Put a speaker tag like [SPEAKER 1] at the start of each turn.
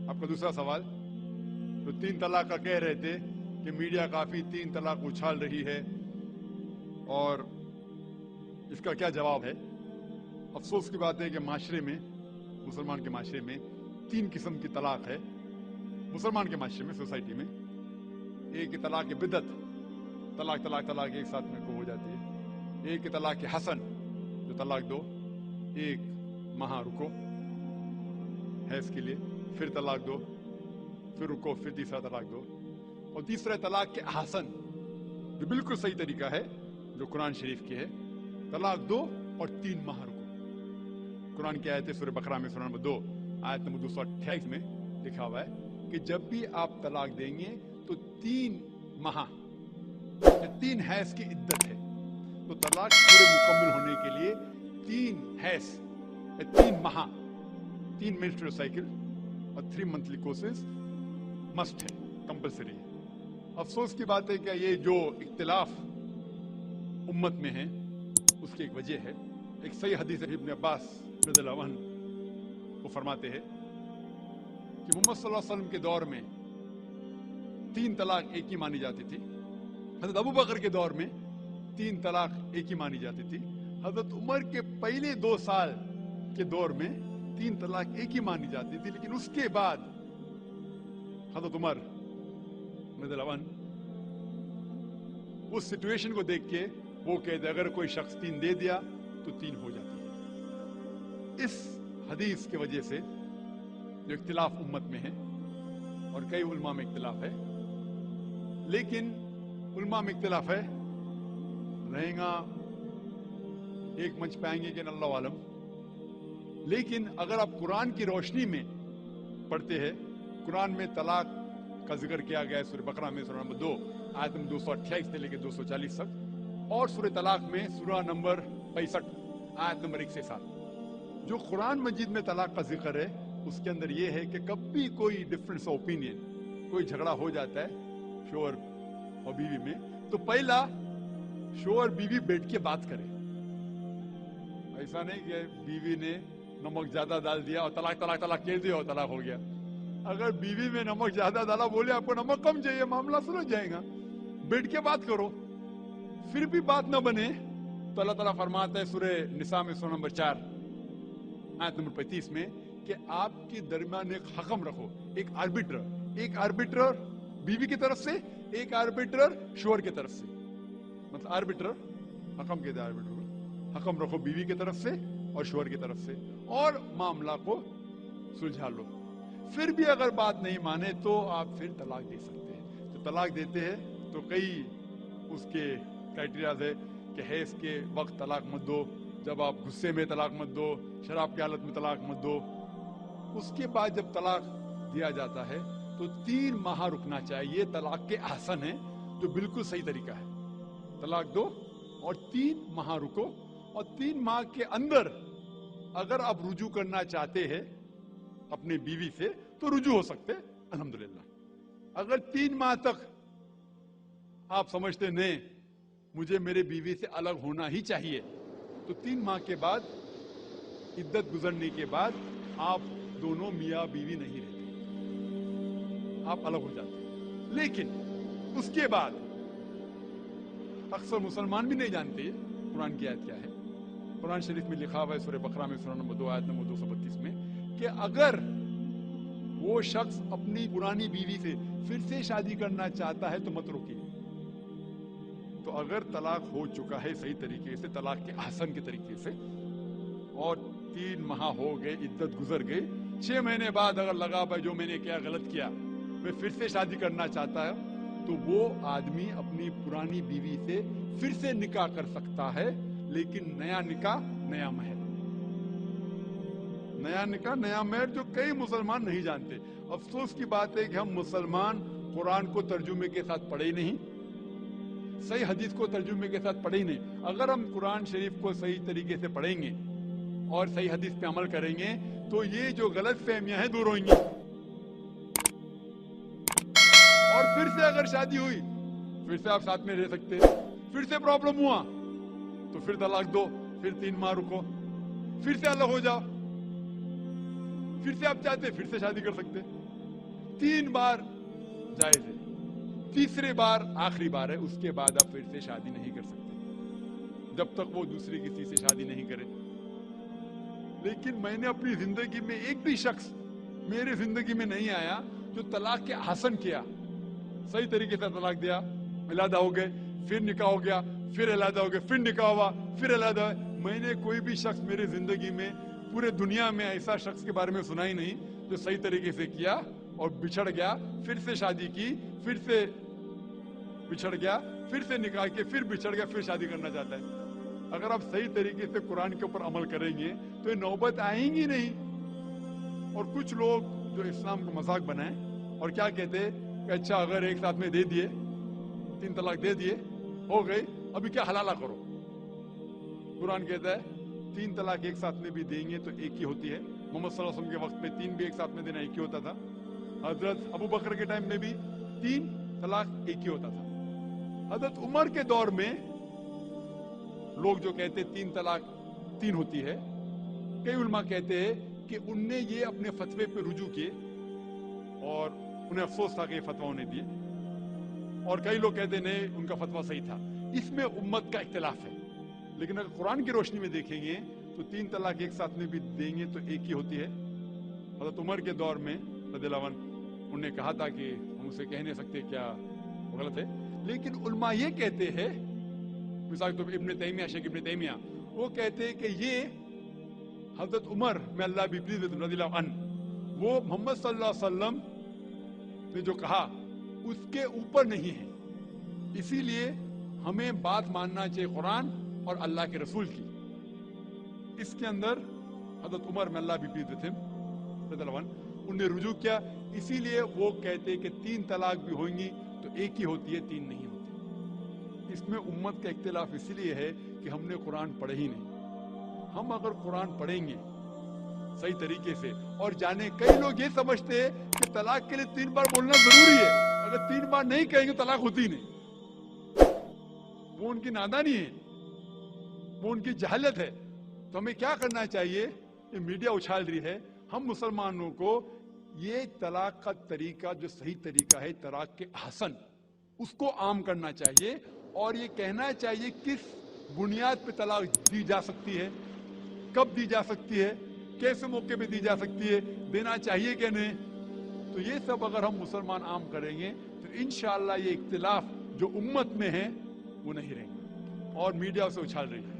[SPEAKER 1] आपका दूसरा सवाल, तो 3 तलाक का कह रहे थे कि मीडिया काफी 3 तलाक उछाल रही है, और इसका क्या जवाब है? अफसोस की बात है कि माशरे में, मुसलमान के माशरे में 3 किस्म की तलाक है। मुसलमान के माशरे में, सोसाइटी में, एक तलाक के बिदत, तलाक तलाक तलाक एक साथ में को हो जाती है। एक तलाक के हसन, जो तलाक दो, 1 माह रुको है इसके लिए, फिर तलाक दो, फिर रुको, फिर तीसरा तलाक दो। और तीसरा तलाक के हसन, जो बिल्कुल सही तरीका है, जो कुरान शरीफ की है, तलाक दो और 3 माह रुको। कुरान की आयत है सूरह बकरा में, सूरह नंबर 2 आयत नंबर 228 में लिखा हुआ है कि जब भी आप तलाक देंगे तो 3 माह, 3 हैज की इद्दत है। तो तलाक पूरे मुकम्मल होने के लिए 3 हैज, 3 माह, 3 मेंस्ट्रुअल साइकिल और 3 मंथली कोर्सेज मस्ट है, कंपल्सरी है। अफसोस की बात है कि ये जो इख्तिलाफ उम्मत में है उसकी एक वजह है। एक सही हदीस है, इब्न अब्बास रज़ियल्लाहु अन्हु वो फरमाते हैं कि मोहम्मद सल्लल्लाहु अलैहि वसल्लम के दौर में 3 तलाक एक ही मानी जाती थी। हजरत अबू बकर के दौर में 3 तलाक एक ही मानी जाती थी। हजरत उमर के पहले 2 साल के दौर में 3 तलाक एक ही मानी जाती थी, लेकिन उसके बाद हजरत उमर रज़ियल्लाहु अन्हु उस सिचुएशन को देख के वो कहते अगर कोई शख्स 3 दे दिया तो 3 हो जाती है। इस हदीस की वजह से जो इख्तिलाफ उम्मत में है, और कई उलमा में इख्तिलाफ है, लेकिन उलमा में इख्तिलाफ है, रहेगा एक मंच पाएंगे कि अल्लाह आलम। लेकिन अगर आप कुरान की रोशनी में पढ़ते हैं, कुरान में तलाक का जिक्र किया गया है सूरह बकरा में, सूरह नंबर 2 आयत नंबर 228 से लेकर 240 तक, और सूरह तलाक में सूरह नंबर 65 आयत नंबर 1 से 7। जो कुरान मजीद में तलाक का जिक्र है उसके अंदर यह है कि कभी कोई डिफरेंस ऑफ ओपिनियन, कोई झगड़ा हो जाता है शोहर और बीवी में, तो पहला शोहर बीवी बैठ के बात करे। ऐसा नहीं कि बीवी ने नमक ज्यादा डाल दिया और तलाक तलाक तलाक कह दिया और तलाक हो गया। अगर बीवी में नमक ज्यादा डाला, बोले आपको नमक कम चाहिए, मामला सुलझ जाएगा, बैठ के बात करो। फिर भी बात न बने तो अल्लाह ताला फरमाता है सूरह निसा में सूरह नंबर 4 आयत नंबर 35 में कि आपके दरमियान एक हकम रखो, एक आर्बिटर बीवी की तरफ से, एक आर्बिटर शोहर की तरफ से। मतलब आर्बिटर, हकम कहते हैं आर्बिटर को, हकम रखो बीवी की तरफ से और शोहर की तरफ से, और मामला को सुलझा लो। फिर भी अगर बात नहीं माने तो आप फिर तलाक दे सकते हैं। तो तलाक देते हैं तो कई उसके क्राइटेरियाज है कि हैज के वक्त तलाक मत दो, जब आप गुस्से में तलाक मत दो, शराब की हालत में तलाक मत दो। उसके बाद जब तलाक दिया जाता है तो 3 माह रुकना चाहिए। तलाक के आसन है जो बिल्कुल सही तरीका है। तलाक दो और 3 माह रुको, और 3 माह के अंदर अगर आप रुजू करना चाहते हैं अपनी बीवी से तो रुजू हो सकते, अल्हम्दुलिल्लाह। अगर 3 माह तक आप समझते नहीं मुझे मेरे बीवी से अलग होना ही चाहिए, तो 3 माह के बाद, इद्दत गुजरने के बाद, आप दोनों मियाँ बीवी नहीं रहते, आप अलग हो जाते हैं। लेकिन उसके बाद अक्सर मुसलमान भी नहीं जानते कुरान की आयत क्या है। कुरान शरीफ में लिखा हुआ है सूरह बकरा में सूरह नंबर 2 आयत नंबर 232 में कि अगर वो शख्स अपनी पुरानी बीवी से फिर से शादी करना चाहता है तो मत रोकिए। तो अगर तलाक हो चुका है सही तरीके से, तलाक के आसन के तरीके से, और 3 माह हो गए, इद्दत गुजर गई, 6 महीने बाद अगर लगा भाई जो मैंने क्या गलत किया, मैं फिर से शादी करना चाहता है, तो वो आदमी अपनी पुरानी बीवी से फिर से निकाह कर सकता है, लेकिन नया निकाह नया महर, नया निकाह नया महर, जो कई मुसलमान नहीं जानते। अफसोस की बात है कि हम मुसलमान कुरान को तर्जुमे के साथ पढ़े ही नहीं, सही हदीस को तर्जुमे के साथ पढ़े ही नहीं। अगर हम कुरान शरीफ को सही तरीके से पढ़ेंगे और सही हदीस पे अमल करेंगे तो ये जो गलत फहमियां हैं दूर होंगी। और फिर से अगर शादी हुई, फिर से आप साथ में रह सकते हैं, फिर से प्रॉब्लम हुआ तो फिर तलाक दो, फिर 3 माह रुको, फिर से अलग हो जाओ, फिर से आप चाहते फिर से शादी कर सकते। 3 बार जायज है, तीसरे बार आखिरी बार है, उसके बाद आप फिर से शादी नहीं कर सकते जब तक वो दूसरी किसी से शादी नहीं करे। लेकिन मैंने अपनी जिंदगी में एक भी शख्स मेरे जिंदगी में नहीं आया जो तलाक के हसन किया, सही तरीके से तलाक दिया, इलादा हो गए, फिर निकाह हो गया, फिर इलादा हो गया, फिर निकाह हुआ, फिर इलादा। मैंने कोई भी शख्स मेरे जिंदगी में पूरे दुनिया में ऐसा शख्स के बारे में सुना ही नहीं जो सही तरीके से किया और बिछड़ गया, फिर से शादी की, फिर से बिछड़ गया, फिर से निकाह के, फिर बिछड़ गया, फिर शादी करना चाहता है। अगर आप सही तरीके से कुरान के ऊपर अमल करेंगे तो ये नौबत आएंगी नहीं। और कुछ लोग जो इस्लाम को मजाक बनाए और क्या कहते हैं कि अच्छा अगर एक साथ में दे दिए, 3 तलाक दे दिए, हो गई, अभी क्या हलाला करो। कुरान कहता है 3 तलाक एक साथ में भी देंगे तो एक ही होती है। मोहम्मद सल्लल्लाहु अलैहि वसल्लम के वक्त में 3 भी एक साथ में देना एक ही होता था। हजरत अबू बकर के टाइम में भी 3 तलाक एक ही होता था। हजरत उमर के दौर में लोग जो कहते 3 तलाक 3 होती है, कई उलमा कहते हैं कि उनने ये अपने फतवे पे रुजू किए और उन्हें अफसोस था कि ये फतवा उन्हें दिए, और कई लोग कहते नहीं उनका फतवा सही था। इसमें उम्मत का इख्तिलाफ है। लेकिन अगर कुरान की रोशनी में देखेंगे तो 3 तलाक एक साथ में भी देंगे तो एक ही होती है। हज़रत उमर के दौर में रज़ियल्लाहु अन्हु उन्होंने कहा था कि हम उसे कह नहीं सकते क्या वो गलत है, लेकिन उलमा ये कहते हैं, मिसाल तो इब्न तैमिया, शेख इब्न तैमिया, वो कहते हैं कि ये हज़रत उमर में अल्लाह भी प्लीज रज़ियल्लाहु अन्हु, वो मोहम्मद सल्लल्लाहु अलैहि वसल्लम ने जो कहा उसके ऊपर नहीं है, इसीलिए हमें बात मानना चाहिए कुरान और अल्लाह के रसूल की। इसके अंदर हज़रत उमर में अल्लाह भी प्लीज थे उन्हें रुजू किया, इसीलिए वो कहते कि 3 तलाक भी होंगी तो एक ही होती है, 3 नहीं होती। इसमें उम्मत का इख्तिलाफ इसलिए है कि हमने कुरान पढ़े ही नहीं। हम अगर कुरान पढ़ेंगे सही तरीके से और जाने, कई लोग ये समझते हैं कि तलाक के लिए 3 बार बोलना जरूरी है, अगर 3 बार नहीं कहेंगे तलाक होती ही नहीं। वो उनकी नादानी है, वो उनकी जहालत है। तो हमें क्या करना चाहिए, ये मीडिया उछाल रही है, हम मुसलमानों को ये तलाक का तरीका जो सही तरीका है, तलाक के हसन, उसको आम करना चाहिए और ये कहना चाहिए किस बुनियाद पे तलाक दी जा सकती है, कब दी जा सकती है, कैसे मौके पे दी जा सकती है, देना चाहिए कि नहीं। तो ये सब अगर हम मुसलमान आम करेंगे तो इंशाअल्लाह ये इख्तिलाफ जो उम्मत में है वो नहीं रहेंगे। और मीडिया उसे उछाल रही है।